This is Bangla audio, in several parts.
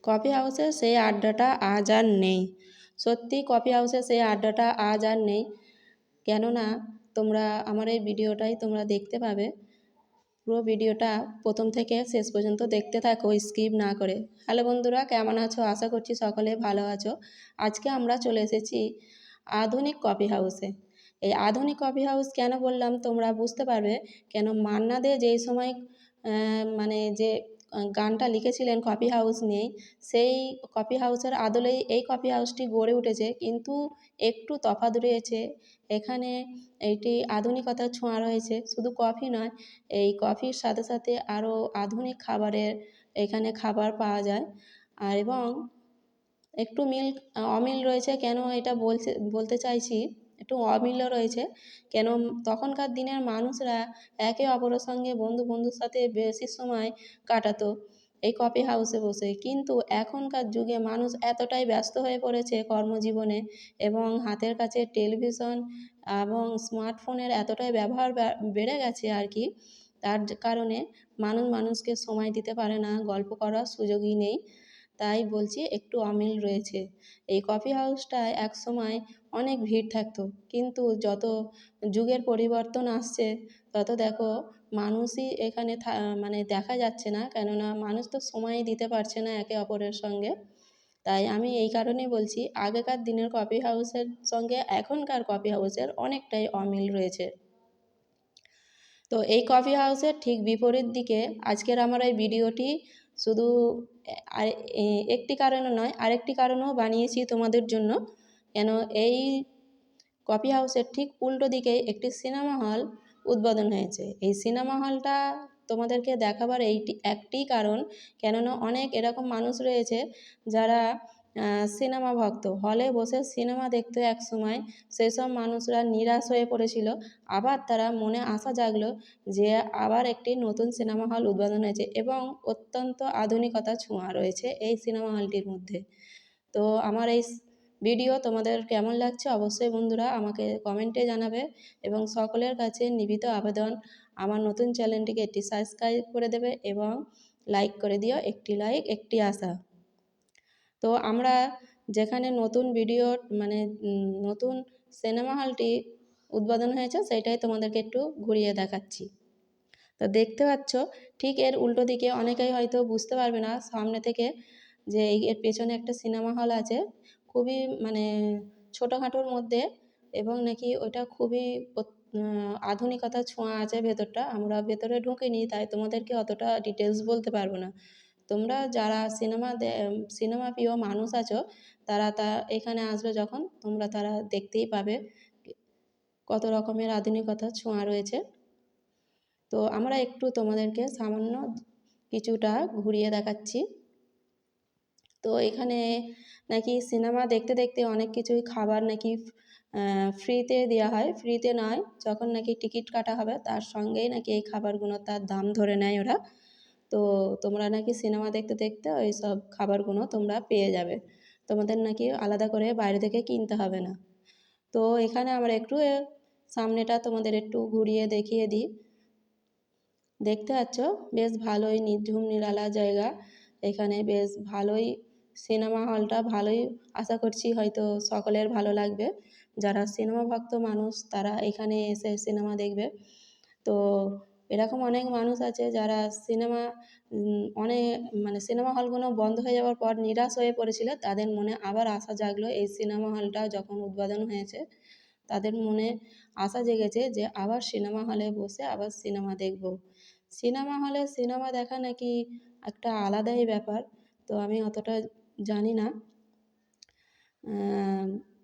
কফি হাউসের সেই আড্ডাটা আজ আর নেই। সত্যি কফি হাউসের সেই আড্ডাটা আজ আর নেই। কেননা তোমরা আমার এই ভিডিওটাই তোমরা দেখতে পাবে। পুরো ভিডিওটা প্রথম থেকে শেষ পর্যন্ত দেখতে থাকো, স্কিপ না করে। হ্যালো বন্ধুরা, কেমন আছো? আশা করছি সকলে ভালো আছো। আজকে আমরা চলে এসেছি আধুনিক কফি হাউসে। এই আধুনিক কফি হাউস কেন বললাম তোমরা বুঝতে পারবে। কেন মান্না দে যেই সময় মানে যে গানটা লিখেছিলেন কফি হাউস নিয়ে, সেই কফি হাউসের আদলেই এই কফি হাউসটি গড়ে উঠেছে। কিন্তু একটু তফাৎ রয়েছে এখানে। এইটি আধুনিকতার ছোঁয়া রয়েছে। শুধু কফি নয়, এই কফির সাথে সাথে আরও আধুনিক খাবারের এখানে খাবার পাওয়া যায়। আর এবং একটু অমিল রয়েছে। কেন এটা বলতে চাইছি, একটু অমিলও রয়েছে। কেন তখনকার দিনের মানুষরা একে অপরের সঙ্গে বন্ধুর সাথে বেশি সময় কাটাতো এই কফি হাউসে বসে। কিন্তু এখনকার যুগে মানুষ এতটাই ব্যস্ত হয়ে পড়েছে কর্মজীবনে, এবং হাতের কাছে টেলিভিশন এবং স্মার্টফোনের এতটাই ব্যবহার বেড়ে গেছে আর কি। তার কারণে মানুষকে সময় দিতে পারে না, গল্প করার সুযোগই নেই। তাই বলছি একটু অমিল রয়েছে। এই কফি হাউসটায় একসময় অনেক ভিড় থাকতো, কিন্তু যত যুগের পরিবর্তন আসছে তত দেখো মানুষই এখানে মানে দেখা যাচ্ছে না। কেননা মানুষ তো সময়ই দিতে পারছে না একে অপরের সঙ্গে। তাই আমি এই কারণেই বলছি আগেকার দিনের কফি হাউসের সঙ্গে এখনকার কফি হাউসের অনেকটাই অমিল রয়েছে। তো এই কফি হাউসের ঠিক বিপরীত দিকে আজকের আমার এই ভিডিওটি শুধু একটি কারণে নয়, আরেকটি কারণেও বানিয়েছি তোমাদের জন্য। কেন এই কফি হাউসের ঠিক উল্টো দিকে একটি সিনেমা হল উদ্বোধন হয়েছে। এই সিনেমা হলটা তোমাদেরকে দেখাবার একটি কারণ, কেননা অনেক এরকম মানুষ রয়েছে যারা সিনেমা ভক্ত। হলে বসে সিনেমা দেখতে একসময় সেসব মানুষরা নিরাশ হয়ে পড়েছিল। আবার তারা মনে আশা জাগলো যে আবার একটি নতুন সিনেমা হল উদ্বোধন হয়েছে, এবং অত্যন্ত আধুনিকতা ছোঁয়া রয়েছে এই সিনেমা হলটির মধ্যে। তো আমার এই ভিডিও তোমাদের কেমন লাগছে অবশ্যই বন্ধুরা আমাকে কমেন্টে জানাবে, এবং সকলের কাছে নিবেদিত আবেদন আমার নতুন চ্যানেলটিকে একটি সাবস্ক্রাইব করে দেবে এবং লাইক করে দিও। একটি লাইক একটি আশা। তো আমরা যেখানে নতুন ভিডিও মানে নতুন সিনেমা হলটি উদ্বোধন হয়েছে সেটাই তোমাদেরকে একটু ঘুরিয়ে দেখাচ্ছি। তো দেখতে পাচ্ছ ঠিক এর উল্টো দিকে, অনেকেই হয়তো বুঝতে পারবে না সামনে থেকে, যে এর পেছনে একটা সিনেমা হল আছে খুবই মানে ছোটোখাটোর মধ্যে, এবং নাকি ওটা খুবই আধুনিকতার ছোঁয়া আছে ভেতরটা। আমরা ভেতরে ঢুকিনি তাই তোমাদেরকে অতটা ডিটেলস বলতে পারবো না। তোমরা যারা সিনেমা প্রিয় মানুষ আছো তারা এখানে আসবে যখন, তোমরা তারা দেখতেই পাবে কত রকমের আধুনিকতার ছোঁয়া রয়েছে। তো আমরা একটু তোমাদেরকে সামান্য কিছুটা ঘুরিয়ে দেখাচ্ছি। তো এখানে নাকি সিনেমা দেখতে দেখতে অনেক কিছুই খাবার নাকি ফ্রিতে দেওয়া হয়। ফ্রিতে নয়, যখন নাকি টিকিট কাটা হবে তার সঙ্গেই নাকি এই খাবারগুলো তার দাম ধরে নেয় ওরা। তো তোমরা নাকি সিনেমা দেখতে দেখতে ওই সব খাবারগুলো তোমরা পেয়ে যাবে। তোমাদের নাকি আলাদা করে বাইরে থেকে কিনতে হবে না। তো এখানে আমরা একটু সামনেটা তোমাদের একটু ঘুরিয়ে দেখিয়ে দিই। দেখতে পাচ্ছ বেশ ভালোই নিঝুম নিরালা জায়গা। এখানে বেশ ভালোই সিনেমা হলটা ভালোই, আশা করছি হয়তো সকলের ভালো লাগবে। যারা সিনেমা ভক্ত মানুষ তারা এখানে এসে সিনেমা দেখবে। তো এরকম অনেক মানুষ আছে যারা অনেক মানে সিনেমা হলগুলো বন্ধ হয়ে যাওয়ার পর নিরাশ হয়ে পড়েছিল। তাদের মনে আবার আশা জাগলো এই সিনেমা হলটা যখন উদ্বোধন হয়েছে। তাদের মনে আশা জেগেছে যে আবার সিনেমা হলে বসে আবার সিনেমা দেখব। সিনেমা হলে সিনেমা দেখা নাকি একটা আলাদাই ব্যাপার। তো আমি অতটা জানি না।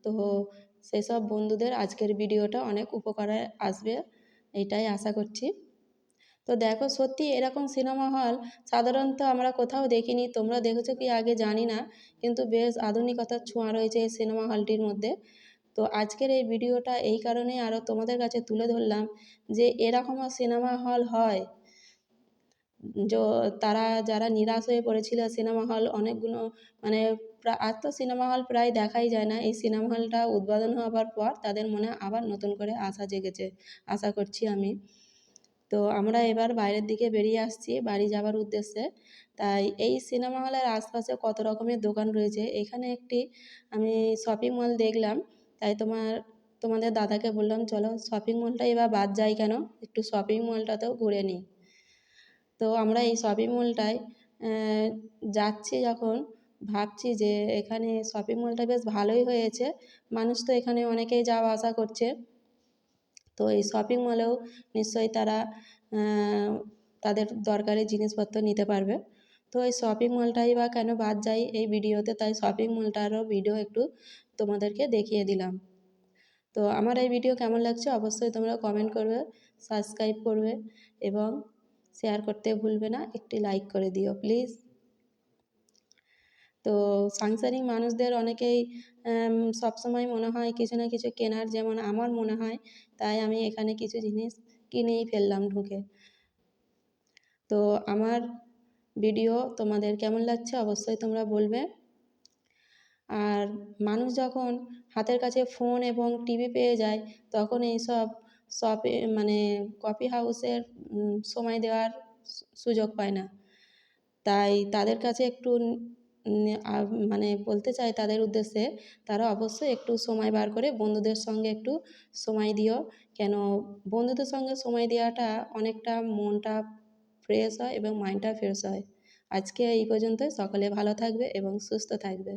তো সেসব বন্ধুদের আজকের ভিডিওটা অনেক উপকারে আসবে এটাই আশা করছি। তো দেখো সত্যি এরকম সিনেমা হল সাধারণত আমরা কোথাও দেখিনি। তোমরা দেখেছো কি আগে জানি না, কিন্তু বেশ আধুনিকতার ছোঁয়া রয়েছে এই সিনেমা হলটির মধ্যে। তো আজকের এই ভিডিওটা এই কারণেই আরও তোমাদের কাছে তুলে ধরলাম যে এরকমও সিনেমা হল হয়। তারা যারা নিরাশ হয়ে পড়েছিল সিনেমা হল অনেকগুলো মানে আর তো সিনেমা হল প্রায় দেখাই যায় না। এই সিনেমা হলটা উদ্বোধন হবার পর তাদের মনে আবার নতুন করে আশা জেগেছে, আশা করছি আমি। তো আমরা এবার বাইরের দিকে বেরিয়ে আসছি বাড়ি যাবার উদ্দেশ্যে। তাই এই সিনেমা হলের আশপাশে কত রকমের দোকান রয়েছে, এখানে একটি আমি শপিং মল দেখলাম। তাই তোমাদের দাদাকে বললাম, চলো শপিং মলটা এবার বাদ যায় কেন, একটু শপিং মলটাতেও ঘুরে নিই। তো আমরা এই শপিং মলটায় যাচ্ছি যখন, ভাবছি যে এখানে শপিং মলটা বেশ ভালোই হয়েছে, মানুষ তো এখানে অনেকেই যাওয়া আসা করছে। তো এই শপিং মলেও নিশ্চয়ই তারা তাদের দরকারি জিনিসপত্র নিতে পারবে। তো এই শপিং মলটাই বা কেন বাদ যায় এই ভিডিওতে, তাই শপিং মলটারও ভিডিও একটু তোমাদেরকে দেখিয়ে দিলাম। তো আমার এই ভিডিও কেমন লাগছে অবশ্যই তোমরা কমেন্ট করবে, সাবস্ক্রাইব করবে এবং শেয়ার করতে ভুলবে না, একটি লাইক করে দিও প্লিজ। তো সাংসারিক মানুষদের অনেকেই সবসময় মনে হয় কিছু না কিছু কেনার, যেমন আমার মনে হয়, তাই আমি এখানে কিছু জিনিস কিনেই ফেললাম ঢুকে। তো আমার ভিডিও তোমাদের কেমন লাগছে অবশ্যই তোমরা বলবে। আর মানুষ যখন হাতের কাছে ফোন এবং টিভি পেয়ে যায়, তখন এইসব মানে কফি হাউসের সময় দেওয়ার সুযোগ পায় না। তাই তাদের কাছে একটু মানে বলতে চাই তাদের উদ্দেশ্যে, তারা অবশ্যই একটু সময় বার করে বন্ধুদের সঙ্গে একটু সময় দিও। কেন, বন্ধুদের সঙ্গে সময় দেওয়াটা অনেকটা মনটা ফ্রেশ হয় এবং মাইন্ডটা ফ্রেশ হয়। আজকে এই পর্যন্তই, সকলে ভালো থাকবে এবং সুস্থ থাকবে।